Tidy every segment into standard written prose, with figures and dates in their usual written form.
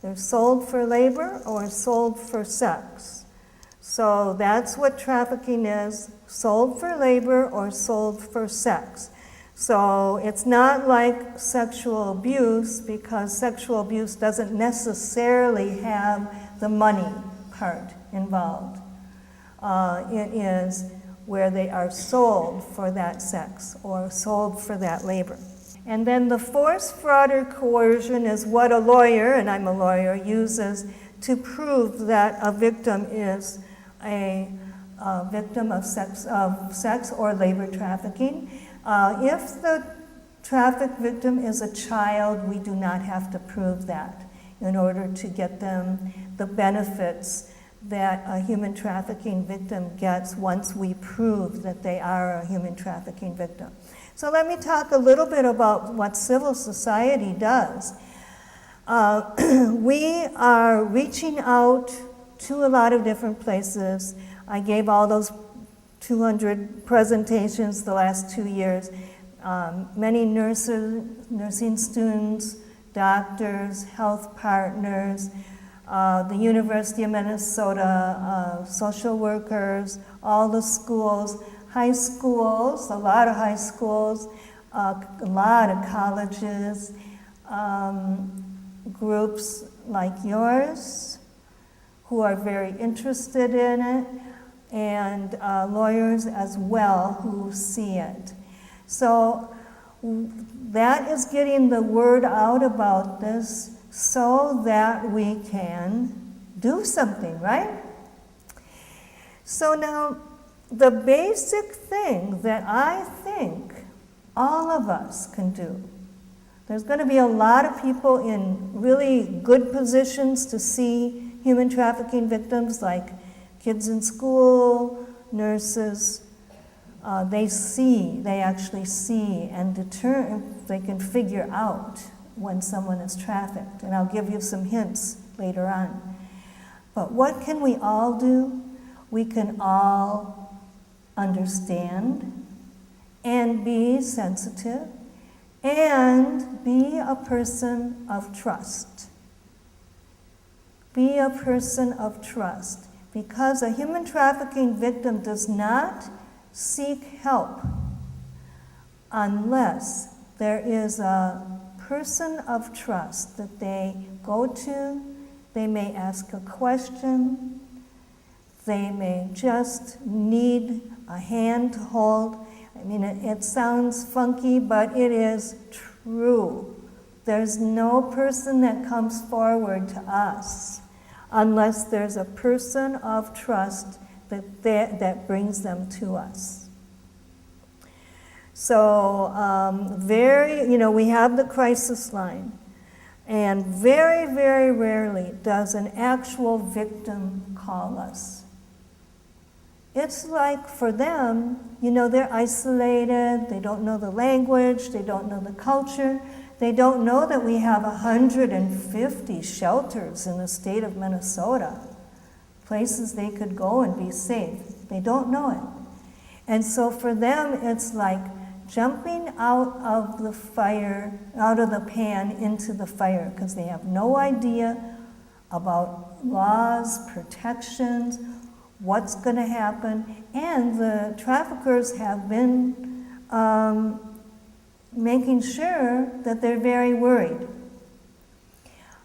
They're sold for labor or sold for sex. So that's what trafficking is, sold for labor or sold for sex. So it's not like sexual abuse, because sexual abuse doesn't necessarily have the money part involved. It is where they are sold for that sex or sold for that labor. And then the force, fraud, or coercion is what a lawyer, and I'm a lawyer, uses to prove that a victim is a victim of sex or labor trafficking. If the trafficked victim is a child, we do not have to prove that in order to get them the benefits that a human trafficking victim gets once we prove that they are a human trafficking victim. So let me talk a little bit about what civil society does. We are reaching out to a lot of different places. I gave all those 200 presentations the last 2 years. Many nursing students, doctors, health partners, the University of Minnesota, social workers, all the schools, high schools, a lot of high schools, a lot of colleges, groups like yours who are very interested in it, and lawyers as well who see it. So that is getting the word out about this so that we can do something, right? So now, the basic thing that I think all of us can do, there's going to be a lot of people in really good positions to see human trafficking victims, like kids in school, nurses. They actually see and they can figure out when someone is trafficked. And I'll give you some hints later on. But what can we all do? We can all understand and be sensitive and be a person of trust. Be a person of trust, because a human trafficking victim does not seek help unless there is a person of trust that they go to. They may ask a question. They may just need a hand to hold. I mean, it sounds funky, but it is true. There's no person that comes forward to us unless there's a person of trust that brings them to us. So we have the crisis line, and very, very rarely does an actual victim call us. It's like for them, they're isolated, they don't know the language, they don't know the culture, they don't know that we have 150 shelters in the state of Minnesota, places they could go and be safe. They don't know it. And so for them, it's like jumping out of the fire, out of the pan into the fire, because they have no idea about laws, protections, what's going to happen. And the traffickers have been making sure that they're very worried.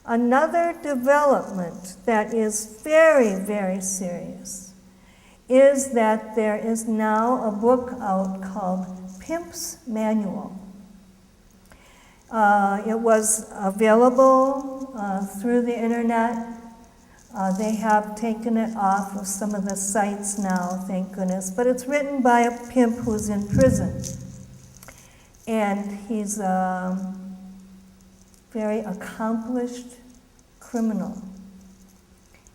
Another development that is very, very serious is that there is now a book out called Pimp's Manual. It was available through the internet. They have taken it off of some of the sites now, thank goodness. But it's written by a pimp who's in prison. And he's a very accomplished criminal.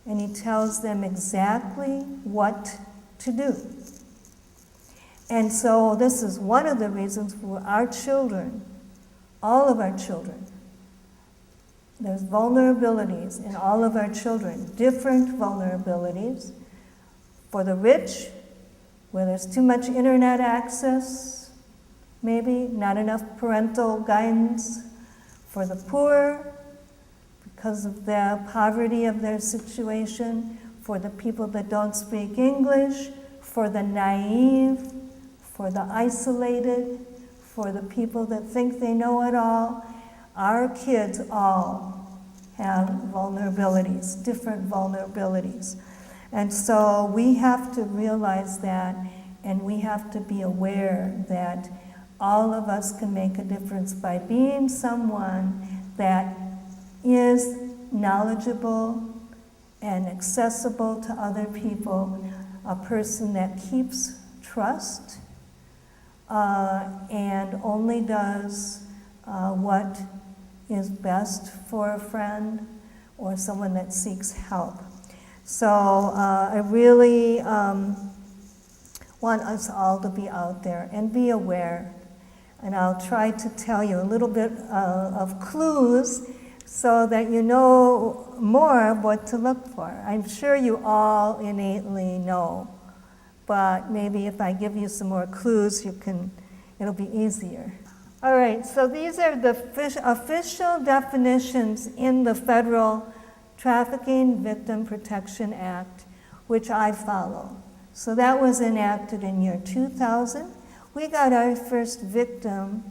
And he tells them exactly what to do. And so this is one of the reasons for our children, all of our children. There's vulnerabilities in all of our children, different vulnerabilities. For the rich, where there's too much internet access, maybe not enough parental guidance. For the poor, because of the poverty of their situation, for the people that don't speak English, for the naive, for the isolated, for the people that think they know it all. Our kids all have vulnerabilities, different vulnerabilities. And so we have to realize that, and we have to be aware that all of us can make a difference by being someone that is knowledgeable and accessible to other people, a person that keeps trust and only does what is best for a friend or someone that seeks help. So I really want us all to be out there and be aware. And I'll try to tell you a little bit of clues so that you know more of what to look for. I'm sure you all innately know, but maybe if I give you some more clues, it'll be easier. All right, so these are the official definitions in the Federal Trafficking Victim Protection Act, which I follow. So that was enacted in year 2000. We got our first victim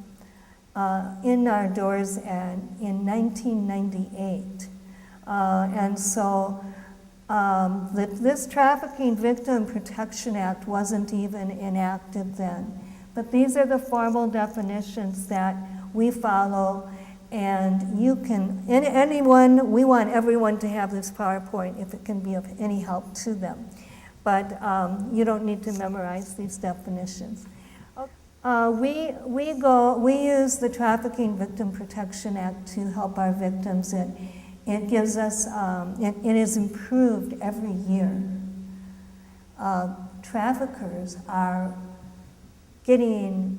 in our doors in 1998. And so this Trafficking Victim Protection Act wasn't even enacted then. But these are the formal definitions that we follow, and you can, we want everyone to have this PowerPoint if it can be of any help to them. But you don't need to memorize these definitions. We use the Trafficking Victim Protection Act to help our victims. It gives us, it is improved every year. Traffickers are getting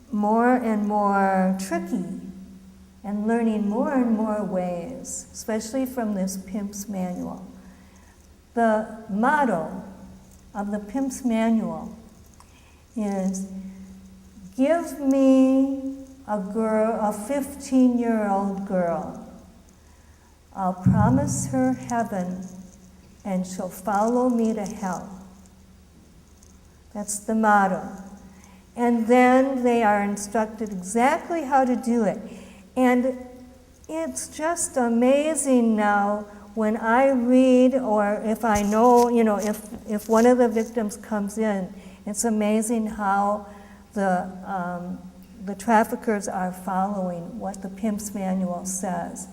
more and more tricky and learning more and more ways, especially from this Pimp's Manual. The motto of the Pimp's Manual is, give me a 15-year-old girl. I'll promise her heaven and she'll follow me to hell. That's the motto. And then they are instructed exactly how to do it. And it's just amazing now when I read, or if I know, if one of the victims comes in, it's amazing how the traffickers are following what the Pimp's Manual says.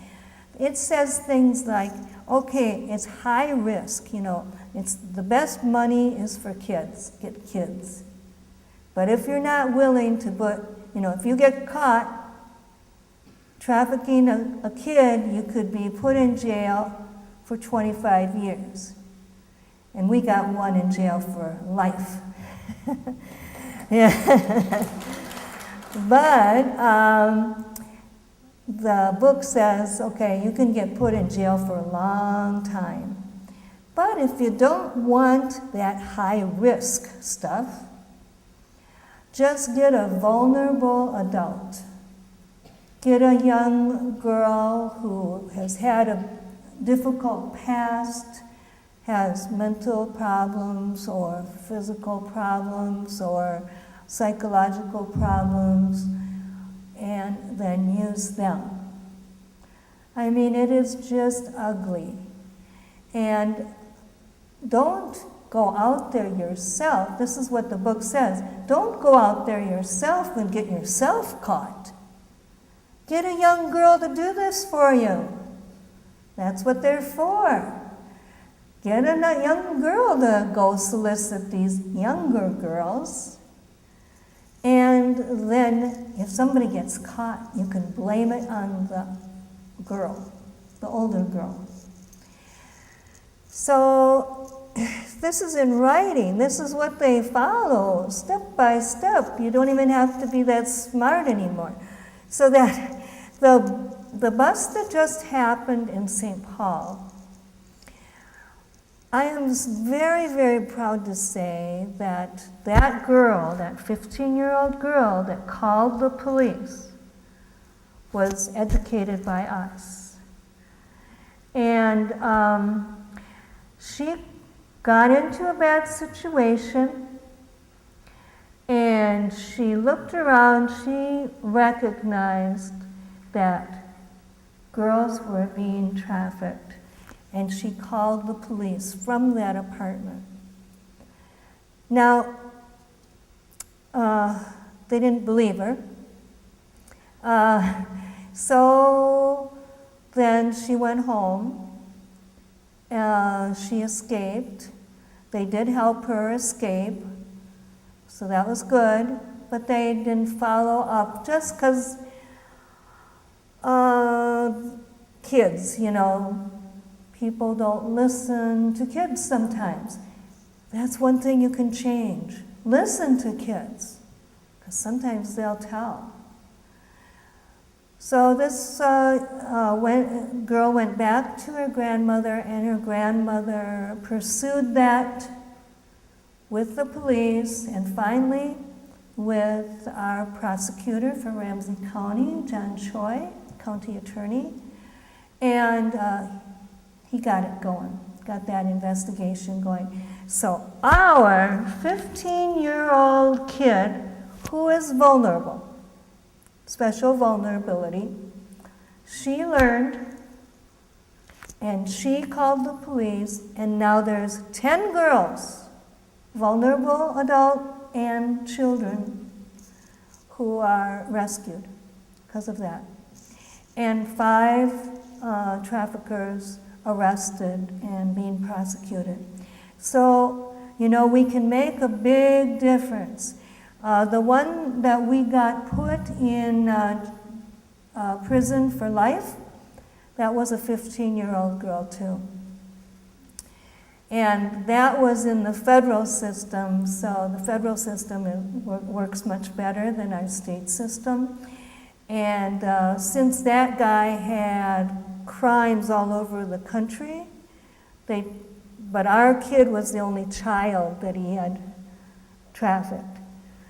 It says things like, okay, it's high risk, it's the best money is for kids, get kids. But if you're not willing to put, if you get caught trafficking a kid, you could be put in jail for 25 years. And we got one in jail for life. Yeah. But the book says, okay, you can get put in jail for a long time. But if you don't want that high-risk stuff, just get a vulnerable adult. Get a young girl who has had a difficult past, has mental problems or physical problems or psychological problems, and then use them. I mean, it is just ugly. And don't go out there yourself. This is what the book says. Don't go out there yourself and get yourself caught. Get a young girl to do this for you. That's what they're for. Get a young girl to go solicit these younger girls. And then if somebody gets caught, you can blame it on the girl, the older girl. So this is in writing. This is what they follow, step by step. You don't even have to be that smart anymore. So that the bust that just happened in St. Paul, I am very, very proud to say that that girl, that 15-year-old girl that called the police, was educated by us. And she got into a bad situation, and she looked around, she recognized that girls were being trafficked, and she called the police from that apartment. Now, they didn't believe her. So then she went home. She escaped. They did help her escape, so that was good, but they didn't follow up just because kids, you know, people don't listen to kids sometimes. That's one thing you can change. Listen to kids, because sometimes they'll tell. So this girl went back to her grandmother, and her grandmother pursued that with the police, and finally with our prosecutor for Ramsey County, John Choi, county attorney, and he got it going, got that investigation going. So our 15-year-old kid who is vulnerable, special vulnerability, she learned, and she called the police, and now there's 10 girls, vulnerable adult and children, who are rescued because of that. And 5 traffickers arrested and being prosecuted. So, you know, we can make a big difference. The one that we got put in prison for life, that was a 15-year-old girl too. And that was in the federal system, so the federal system works much better than our state system. And since that guy had crimes all over the country, but our kid was the only child that he had trafficked.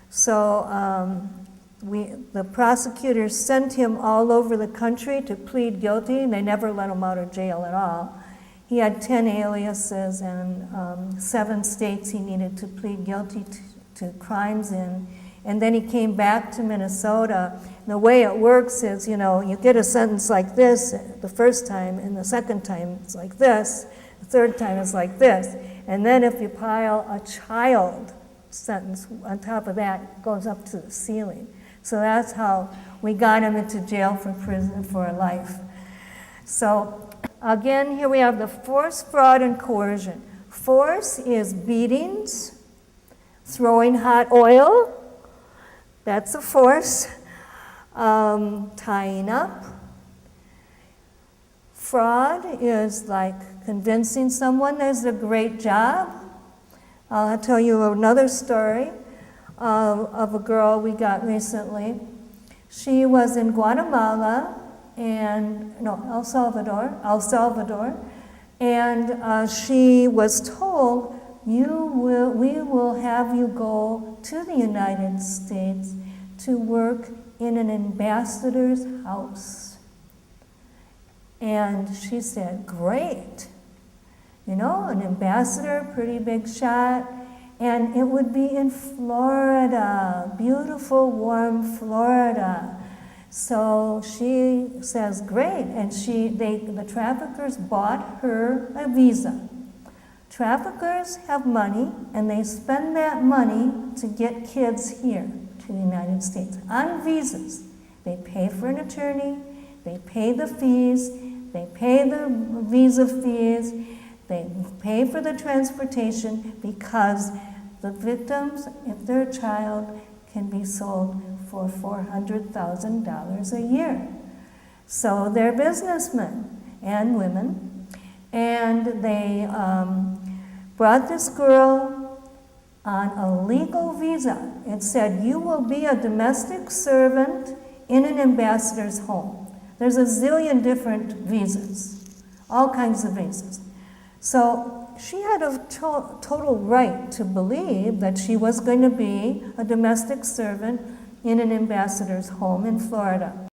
So the prosecutors sent him all over the country to plead guilty, and they never let him out of jail at all. He had 10 aliases, and 7 states he needed to plead guilty to crimes in. And then he came back to Minnesota. The way it works is, you know, you get a sentence like this the first time, and the second time it's like this, the third time it's like this. And then if you pile a child sentence on top of that, it goes up to the ceiling. So that's how we got him into jail for prison for life. So again, here we have the force, fraud, and coercion. Force is beatings, throwing hot oil, that's a force, tying up. Fraud is like convincing someone there's a great job. I'll tell you another story of a girl we got recently. She was in Guatemala, El Salvador, and she was told, we will have you go to the United States to work in an ambassador's house. And she said, great. You know, an ambassador, pretty big shot, and it would be in Florida, beautiful, warm Florida. So she says, great, and the traffickers bought her a visa. Traffickers have money, and they spend that money to get kids here to the United States on visas. They pay for an attorney, they pay the fees, they pay the visa fees, they pay for the transportation, because the victims, if they're a child, can be sold for $400,000 a year. So they're businessmen and women, and they brought this girl on a legal visa. It said, you will be a domestic servant in an ambassador's home. There's a zillion different visas, all kinds of visas. So she had a total right to believe that she was going to be a domestic servant in an ambassador's home in Florida.